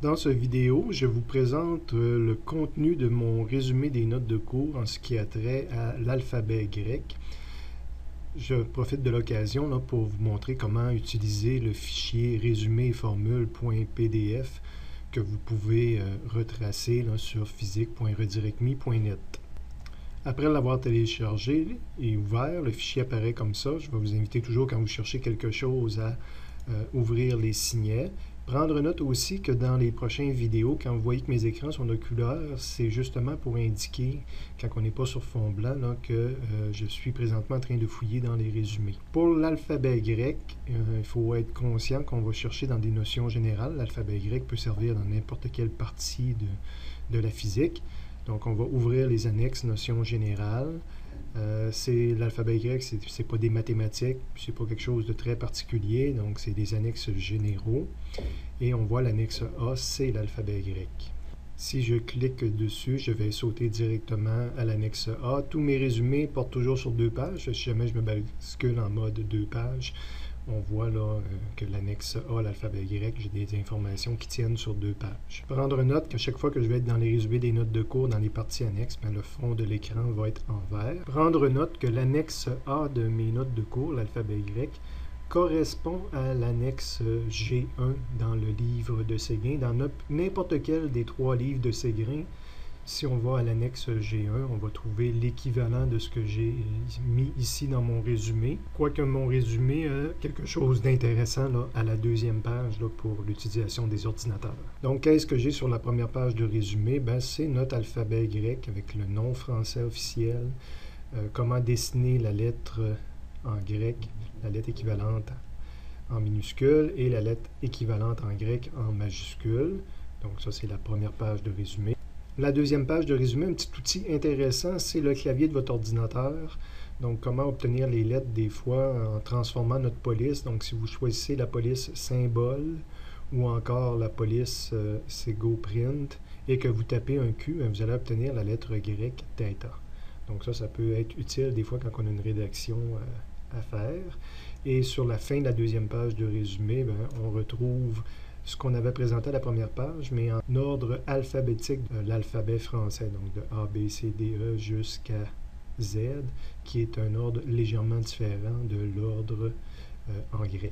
Dans cette vidéo, je vous présente le contenu de mon résumé des notes de cours en ce qui a trait à l'alphabet grec. Je profite de l'occasion pour vous montrer comment utiliser le fichier résumé-formule.pdf que vous pouvez retracer sur physique.redirectme.net. Après l'avoir téléchargé et ouvert, le fichier apparaît comme ça. Je vais vous inviter toujours, quand vous cherchez quelque chose, à ouvrir les signets. Prendre note aussi que dans les prochaines vidéos, quand vous voyez que mes écrans sont de couleur, c'est justement pour indiquer, quand on n'est pas sur fond blanc, que je suis présentement en train de fouiller dans les résumés. Pour l'alphabet grec, il faut être conscient qu'on va chercher dans des notions générales. L'alphabet grec peut servir dans n'importe quelle partie de la physique. Donc, on va ouvrir les annexes notions générales. L'alphabet grec, c'est pas des mathématiques, c'est pas quelque chose de très particulier, donc c'est des annexes généraux. Et on voit l'annexe A, c'est l'alphabet grec. Si je clique dessus, je vais sauter directement à l'annexe A. Tous mes résumés portent toujours sur 2 pages. Si jamais je me bascule en mode 2 pages, on voit là que l'annexe A, l'alphabet grec, j'ai des informations qui tiennent sur 2 pages. Prendre note qu'à chaque fois que je vais être dans les résumés des notes de cours, dans les parties annexes, le fond de l'écran va être en vert. Prendre note que l'annexe A de mes notes de cours, l'alphabet grec, correspond à l'annexe G1 dans le livre de Séguin. Dans n'importe quel des 3 livres de Séguin, si on va à l'annexe G1, on va trouver l'équivalent de ce que j'ai mis ici dans mon résumé. Quoique mon résumé a quelque chose d'intéressant à la 2e page pour l'utilisation des ordinateurs. Donc, qu'est-ce que j'ai sur la première page de résumé? C'est notre alphabet grec avec le nom français officiel, comment dessiner la lettre en grec, la lettre équivalente en minuscule et la lettre équivalente en grec en majuscule. Donc, ça, c'est la première page de résumé. La 2e page de résumé, un petit outil intéressant, c'est le clavier de votre ordinateur. Donc, comment obtenir les lettres des fois en transformant notre police. Donc, si vous choisissez la police symbole ou encore la police SegoPrint et que vous tapez un Q, vous allez obtenir la lettre grecque θ. Donc, ça peut être utile des fois quand on a une rédaction à faire. Et sur la fin de la 2e page de résumé, on retrouve ce qu'on avait présenté à la première page, mais en ordre alphabétique de l'alphabet français, donc de A, B, C, D, E jusqu'à Z, qui est un ordre légèrement différent de l'ordre en grec.